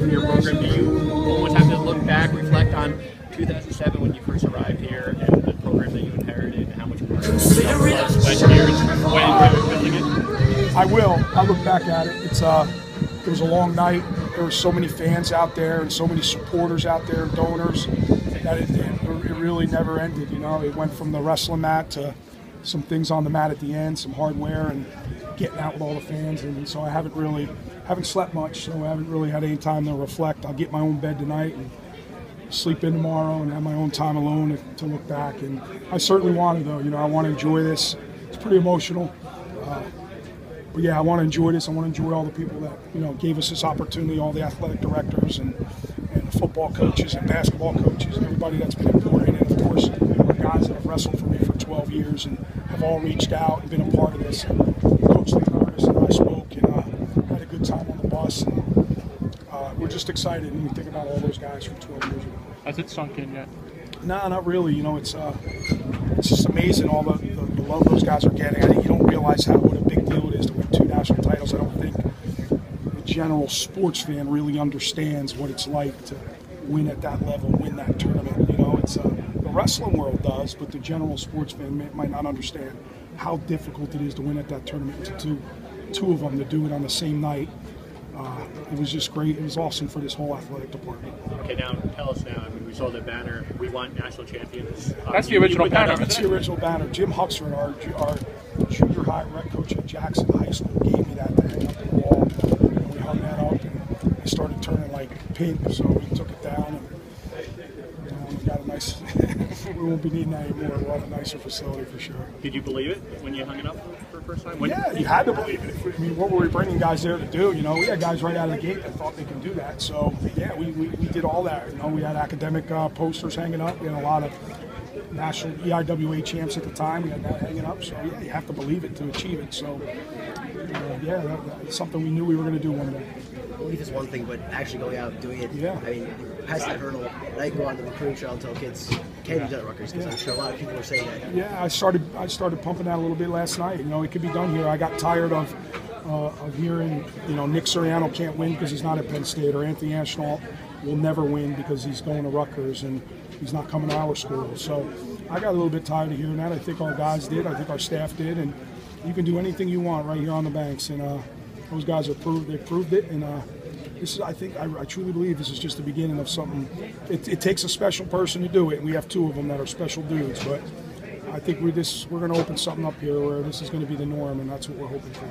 for your program. Do you almost have to look back, reflect on 2007 when you first arrived here and the program that you inherited and how much work, sweat, years went into building it? I will. I'll look back at it. It was a long night. There were so many fans out there and so many supporters out there, donors, that it really never ended. You know, it went from the wrestling mat to some things on the mat at the end, some hardware, and getting out with all the fans. And so I haven't slept much, so I haven't really had any time to reflect. I'll get my own bed tonight and sleep in tomorrow and have my own time alone to look back. And I certainly want to, though. You know, I want to enjoy this. It's pretty emotional. But yeah, I want to enjoy this. I want to enjoy all the people that, you know, gave us this opportunity, all the athletic directors and football coaches and basketball coaches and everybody that's been important. And of course, the guys that have wrestled for me for 12 years and have all reached out and been a part of this. And Coach Leonardis and I spoke and had a good time on the bus. And we're just excited when we think about all those guys from 12 years ago. Has it sunk in yet? No, not really. You know, it's just amazing all the love those guys are getting. I think you don't realize what a big deal it is to win 2 national titles. I don't think the general sports fan really understands what it's like to win at that level, win that tournament. You know, it's the wrestling world does, but the general sports fan might not understand how difficult it is to win at that tournament. To two of them to do it on the same night. It was just great. It was awesome for this whole athletic department. Okay, now tell us now. I mean, we saw the banner. We want national champions. That's the original banner. That's the original banner. Jim Huxford, our junior high rec coach at Jackson High School, gave me that to hang up on the wall. And we hung that up, and it started turning like pink. So we took it down, and we got a nice. We won't be needing that anymore. We'll have a nicer facility for sure. Did you believe it when you hung it up for the first time? Yeah, you had to believe it. I mean, what were we bringing guys there to do? You know, we had guys right out of the gate that thought they could do that. So, yeah, we did all that. You know, we had academic posters hanging up. We had a lot of national EIWA champs at the time. We had that hanging up. So, yeah, you have to believe it to achieve it. So, yeah, that's something we knew we were going to do one day. Belief is one thing, but actually going out and doing it, yeah. I mean, past that hurdle, now you go on the recruiting trail and tell kids, can be done at Rutgers, because I'm sure a lot of people are saying that. Yeah, I started pumping that a little bit last night. You know, it could be done here. I got tired of hearing, you know, Nick Suriano can't win because he's not at Penn State, or Anthony Ashnault will never win because he's going to Rutgers and he's not coming to our school. So I got a little bit tired of hearing that. I think our guys did. I think our staff did. And you can do anything you want right here on the banks. And those guys have proved it. And this is, I truly believe this is just the beginning of something. It takes a special person to do it. We have 2 of them that are special dudes. But I think we're going to open something up here where this is going to be the norm, and that's what we're hoping for.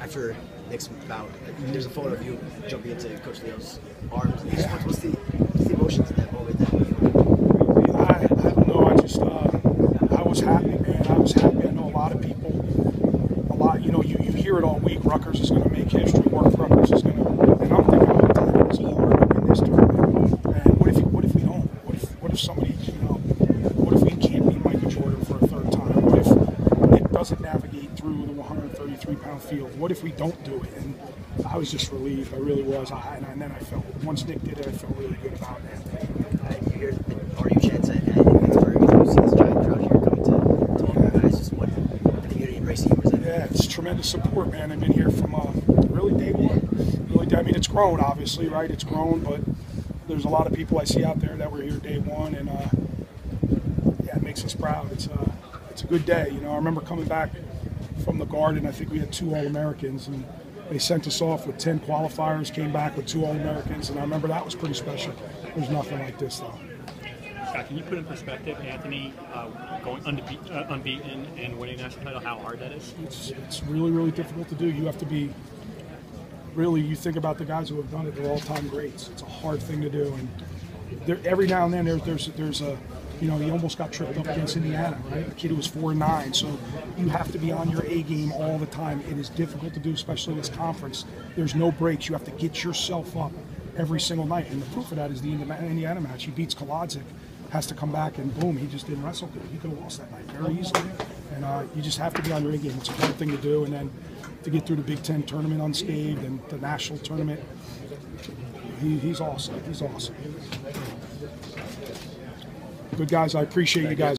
After Nick's bout, there's a photo of you jumping into Coach Leo's arms. Yeah. What's the emotions in that moment? I don't know. I was happy, man. I was happy. I know a lot of people. You know, you hear it all week. Rutgers is going to make history. Rutgers is going to. And I'm thinking all the time, it's hard to win this tournament. And what if we don't? What if somebody, you know, what if we can't beat Michael Jordan for a 3rd time? What if Nick doesn't navigate through the 133-pound field? What if we don't do it? And I was just relieved. I really was. And then I felt, once Nick did it, I felt really good about it. You hear the RU chants at Pittsburgh, you see this giant crowd here coming to all you guys. Just what the community embracing you was that? Yeah, it's tremendous support, man. I've been here from really day one. I mean, it's grown, obviously, right? It's grown, but there's a lot of people I see out there that were here day one, and yeah, it makes us proud. It's a good day. You know, I remember coming back from the Garden. I think we had 2 All-Americans, and they sent us off with 10 qualifiers, came back with 2 All-Americans, and I remember that was pretty special. There's nothing like this, though. Scott, can you put in perspective Anthony going unbeaten and winning a national title, how hard that is? It's really, really difficult to do. You have to be, really, you think about the guys who have done it, they're all-time greats. It's a hard thing to do. And every now and then there's a, you know, he almost got tripped up against Indiana, right? A kid who was 4-9. So you have to be on your A game all the time. It is difficult to do, especially in this conference. There's no breaks. You have to get yourself up every single night. And the proof of that is the Indiana match. He beats Kolodzic, has to come back, and boom, he just didn't wrestle good. He could have lost that night very easily. And you just have to be on your A game. It's a hard thing to do. And then to get through the Big Ten tournament unscathed and the national tournament, he's awesome. He's awesome. Good guys. I appreciate you guys.